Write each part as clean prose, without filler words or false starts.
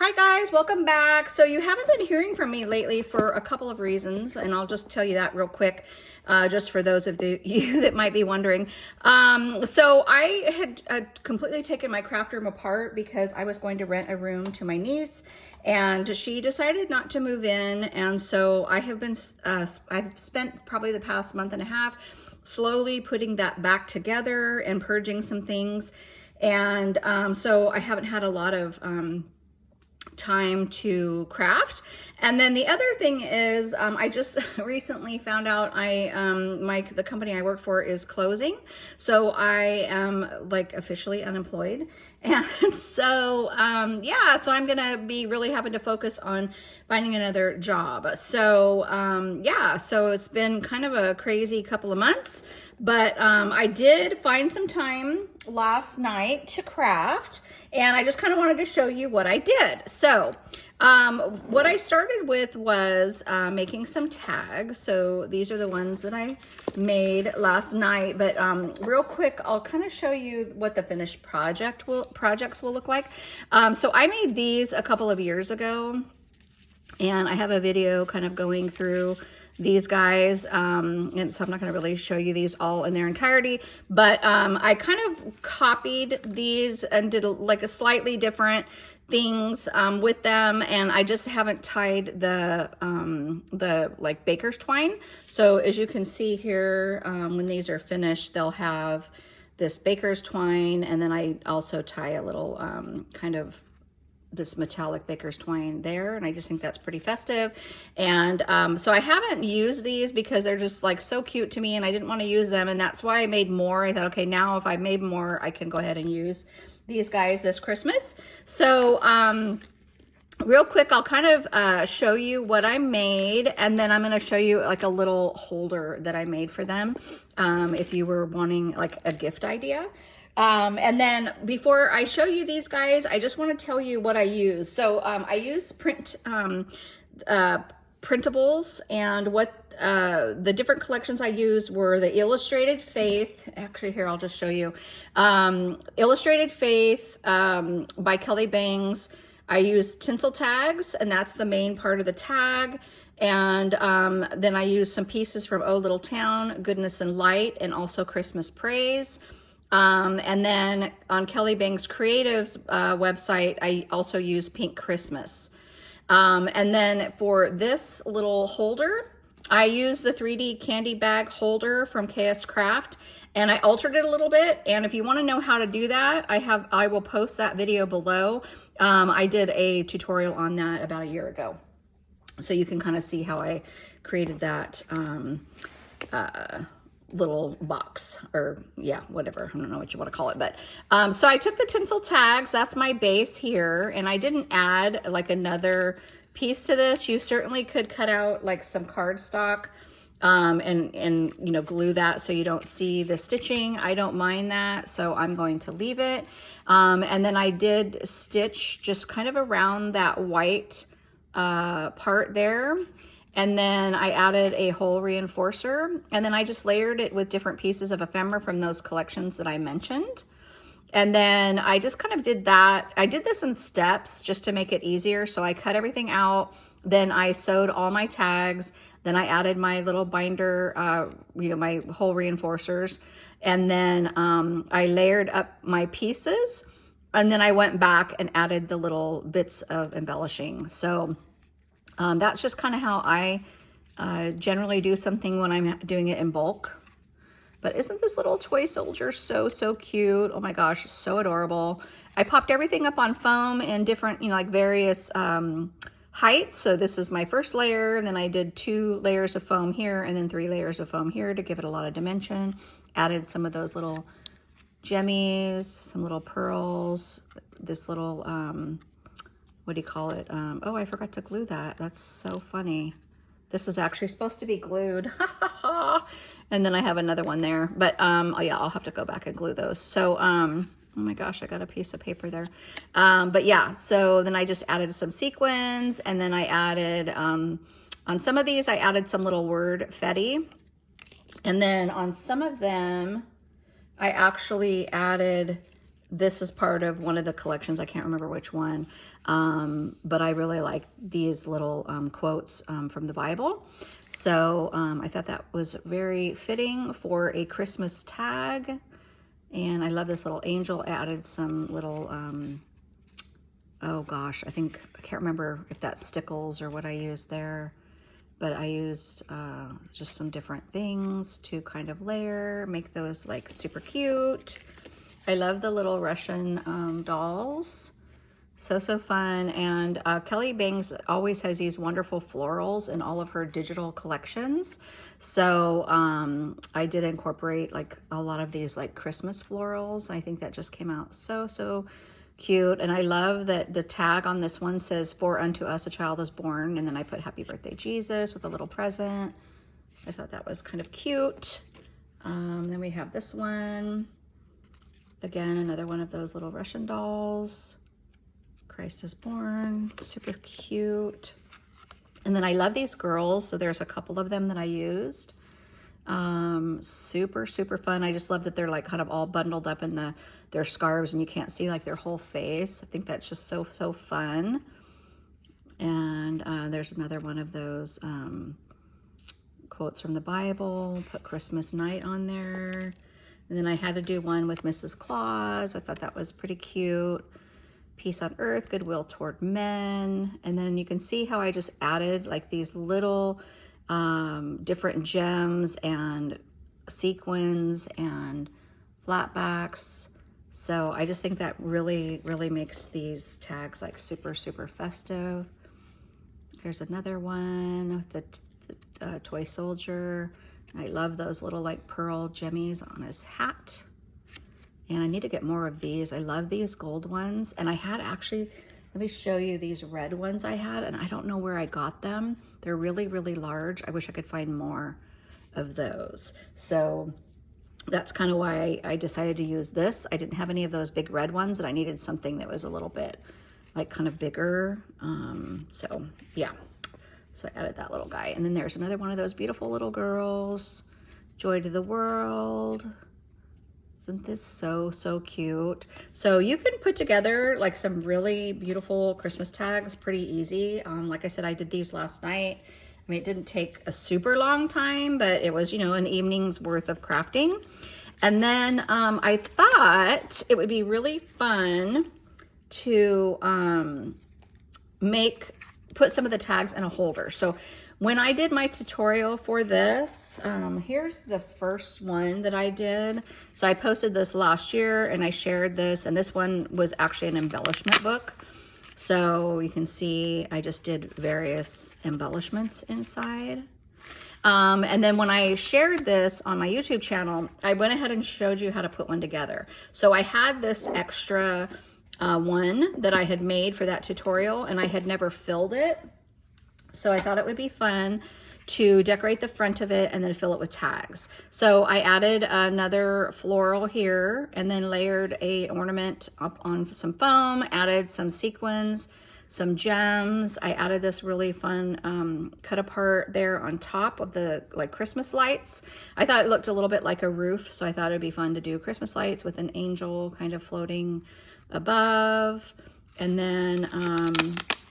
Hi guys, welcome back. So you haven't been hearing from me lately for a couple of reasons, and I'll just tell you that real quick, just for those of you that might be wondering. So I had completely taken my craft room apart because I was going to rent a room to my niece, and she decided not to move in, and so I have been, I've spent probably the past month and a half slowly putting that back together and purging some things, and so I haven't had a lot of time to craft. And then the other thing is I just recently found out the company I work for is closing, so I am like officially unemployed. And so yeah, so I'm gonna be really having to focus on finding another job. So yeah, so it's been kind of a crazy couple of months, but I did find some time last night to craft, and I just kind of wanted to show you what I did. So what I started with was making some tags. So these are the ones that I made last night, but real quick, I'll kind of show you what the finished projects will look like. So I made these a couple of years ago, and I have a video kind of going through these guys, and so I'm not going to really show you these all in their entirety, but I kind of copied these and did like a slightly different things with them, and I just haven't tied the like baker's twine. So as you can see here, when these are finished, they'll have this baker's twine, and then I also tie a little kind of this metallic baker's twine there, and I just think that's pretty festive. And so I haven't used these because they're just like so cute to me, and I didn't want to use them, and that's why I made more. I thought, okay, now if I made more, I can go ahead and use these guys this Christmas. So real quick, I'll kind of show you what I made, and then I'm going to show you like a little holder that I made for them if you were wanting like a gift idea. And then before I show you these guys, I just want to tell you what I use. So I use printables, and what the different collections I used were the Illustrated Faith. Actually, here, I'll just show you. Illustrated Faith by Kelly Bangs. I use Tinsel Tags, and that's the main part of the tag. And then I use some pieces from Oh Little Town, Goodness and Light, and also Christmas Praise. And then on Kelly Bangs Creative's website, I also use Pink Christmas. And then for this little holder, I use the 3D candy bag holder from KS Craft, and I altered it a little bit. And if you want to know how to do that, I will post that video below. I did a tutorial on that about a year ago, so you can kind of see how I created that little box, or yeah, whatever, I don't know what you want to call it. But so I took the Tinsel Tags, that's my base here, and I didn't add like another piece to this. You certainly could cut out like some cardstock and you know, glue that so you don't see the stitching. I don't mind that, so I'm going to leave it. And then I did stitch just kind of around that white part there. And then I added a hole reinforcer, and then I just layered it with different pieces of ephemera from those collections that I mentioned. And then I just kind of did that. I did this in steps just to make it easier. So I cut everything out, then I sewed all my tags, then I added my little binder, you know, my hole reinforcers, and then I layered up my pieces, and then I went back and added the little bits of embellishing. So that's just kind of how I generally do something when I'm doing it in bulk. But isn't this little toy soldier so cute? Oh my gosh, so adorable. I popped everything up on foam in different, you know, like various heights. So this is my first layer, and then I did 2 layers of foam here, and then 3 layers of foam here to give it a lot of dimension. Added some of those little jemmies, some little pearls, this little what do you call it? Oh, I forgot to glue that. That's so funny. This is actually supposed to be glued. And then I have another one there. But oh yeah, I'll have to go back and glue those. So, oh my gosh, I got a piece of paper there. But yeah, so then I just added some sequins, and then I added, on some of these, I added some little word fetty. And then on some of them, I actually added this is part of one of the collections. I can't remember which one, but I really like these little quotes from the Bible. So I thought that was very fitting for a Christmas tag. And I love this little angel. I added some little, oh gosh, I can't remember if that's stickles or what I used there. But I used just some different things to kind of layer, make those like super cute. I love the little Russian dolls. So fun. And Kelly Bangs always has these wonderful florals in all of her digital collections. So I did incorporate like a lot of these like Christmas florals. I think that just came out so cute. And I love that the tag on this one says, "For unto us a child is born." And then I put "Happy Birthday, Jesus" with a little present. I thought that was kind of cute. Then we have this one. Again, another one of those little Russian dolls. Christ is born, super cute. And then I love these girls. So there's a couple of them that I used. Super fun. I just love that they're like kind of all bundled up in their scarves and you can't see like their whole face. I think that's just so fun. And there's another one of those quotes from the Bible. Put Christmas night on there. And then I had to do one with Mrs. Claus. I thought that was pretty cute. Peace on earth, goodwill toward men. And then you can see how I just added like these little different gems and sequins and flatbacks. So I just think that really makes these tags like super festive. Here's another one with the toy soldier. I love those little like pearl jemmies on his hat. And I need to get more of these. I love these gold ones. And I had actually, let me show you these red ones I had, and I don't know where I got them. They're really large. I wish I could find more of those. So that's kind of why I decided to use this. I didn't have any of those big red ones, and I needed something that was a little bit like kind of bigger. So yeah. So I added that little guy. And then there's another one of those beautiful little girls. Joy to the world. Isn't this so cute? So you can put together like some really beautiful Christmas tags pretty easy. Like I said, I did these last night. I mean, it didn't take a super long time, but it was, you know, an evening's worth of crafting. And then I thought it would be really fun to put some of the tags in a holder. So when I did my tutorial for this, here's the first one that I did. So I posted this last year and I shared this, and this one was actually an embellishment book. So you can see I just did various embellishments inside. And then when I shared this on my YouTube channel, I went ahead and showed you how to put one together. So I had this extra one that I had made for that tutorial, and I had never filled it. So I thought it would be fun to decorate the front of it and then fill it with tags. So I added another floral here and then layered an ornament up on some foam, added some sequins, some gems. I added this really fun cut apart there on top of the like Christmas lights. I thought it looked a little bit like a roof, so I thought it'd be fun to do Christmas lights with an angel kind of floating above. And then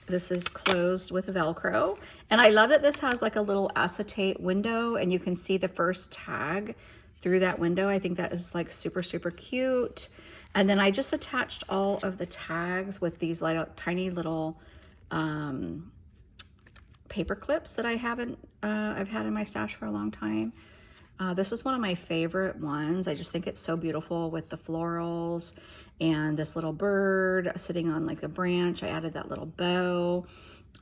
this is closed with Velcro. And I love that this has like a little acetate window and you can see the first tag through that window. I think that is like super cute. And then I just attached all of the tags with these like tiny little paper clips that I've had in my stash for a long time. This is one of my favorite ones. I just think it's so beautiful with the florals and this little bird sitting on like a branch. I added that little bow.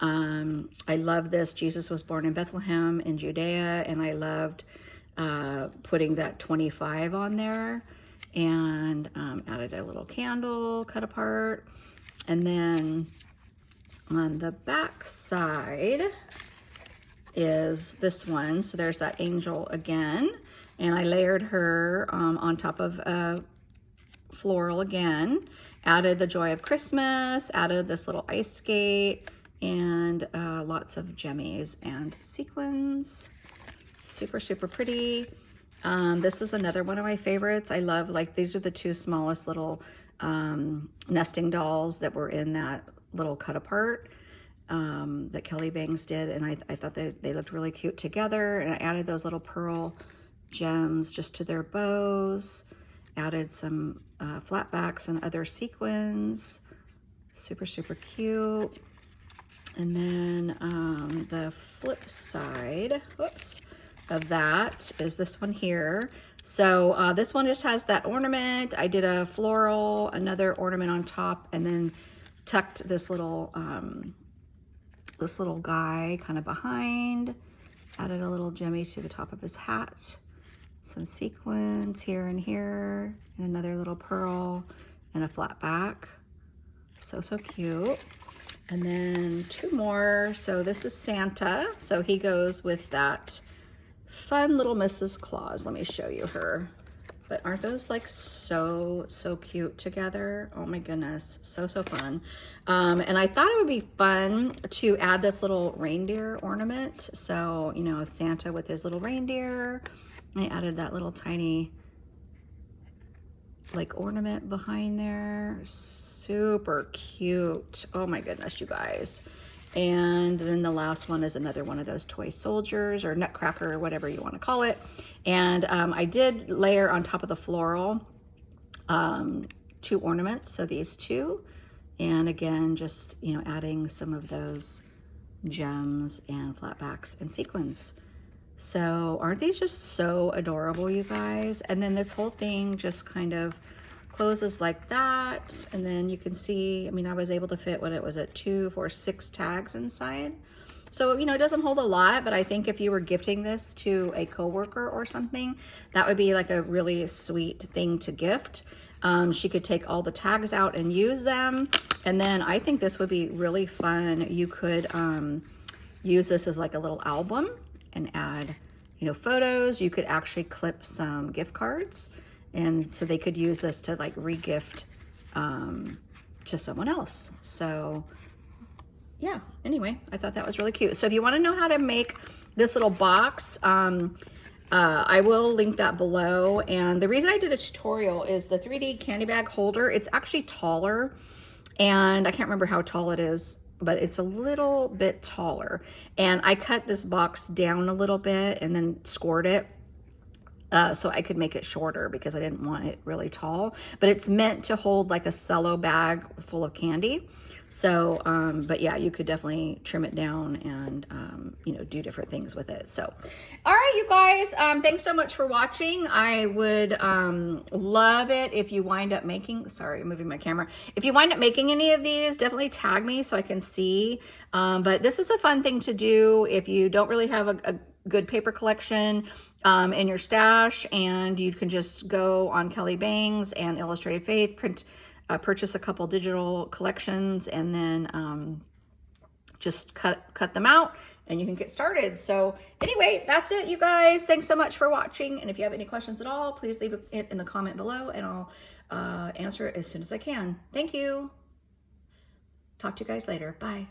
I love this. Jesus was born in Bethlehem in Judea, and I loved putting that 25 on there, and added a little candle cut apart. And then on the back side is this one. So there's that angel again, and I layered her on top of a floral again, added the joy of Christmas, added this little ice skate, and lots of jemmies and sequins. Super pretty. This is another one of my favorites. I love, like, these are the two smallest little nesting dolls that were in that little cut apart that Kelly Bangs did, and I thought they looked really cute together. And I added those little pearl gems just to their bows, added some flatbacks and other sequins. Super, super cute. And then the flip side, whoops, of that is this one here. So this one just has that ornament. I did a floral, another ornament on top, and then tucked this little guy kind of behind. Added a little jemmy to the top of his hat. Some sequins here and here, and another little pearl and a flat back. So, so cute. And then two more. So this is Santa. So he goes with that fun little Mrs. Claus. Let me show you her. But aren't those like so, so cute together? Oh my goodness, so, so fun. And I thought it would be fun to add this little reindeer ornament. So, you know, Santa with his little reindeer. I added that little tiny like ornament behind there. Super cute. Oh my goodness, you guys. And then the last one is another one of those toy soldiers or nutcracker or whatever you want to call it. And I did layer on top of the floral two ornaments, so these two. And again, just, you know, adding some of those gems and flatbacks and sequins. So aren't these just so adorable, you guys? And then this whole thing just kind of closes like that. And then you can see, I mean, I was able to fit, what it was at 2, 4, 6 tags inside. So, you know, it doesn't hold a lot, but I think if you were gifting this to a coworker or something, that would be like a really sweet thing to gift. She could take all the tags out and use them. And then I think this would be really fun. You could use this as like a little album and add, you know, photos. You could actually clip some gift cards. And so they could use this to like re-gift to someone else. So yeah, anyway, I thought that was really cute. So if you want to know how to make this little box, I will link that below. And the reason I did a tutorial is the 3D candy bag holder. It's actually taller, and I can't remember how tall it is, but it's a little bit taller. And I cut this box down a little bit and then scored it so I could make it shorter because I didn't want it really tall. But it's meant to hold like a cello bag full of candy. So, but yeah, you could definitely trim it down and, you know, do different things with it. So, all right, you guys, thanks so much for watching. I would love it if you wind up making, sorry, I'm moving my camera. If you wind up making any of these, definitely tag me so I can see. But this is a fun thing to do if you don't really have a good paper collection in your stash, and you can just go on Kelly Bangs and Illustrated Faith, purchase a couple digital collections, and then just cut them out and you can get started. So anyway, that's it, you guys. Thanks so much for watching. And if you have any questions at all, please leave it in the comment below and I'll answer it as soon as I can. Thank you. Talk to you guys later. Bye.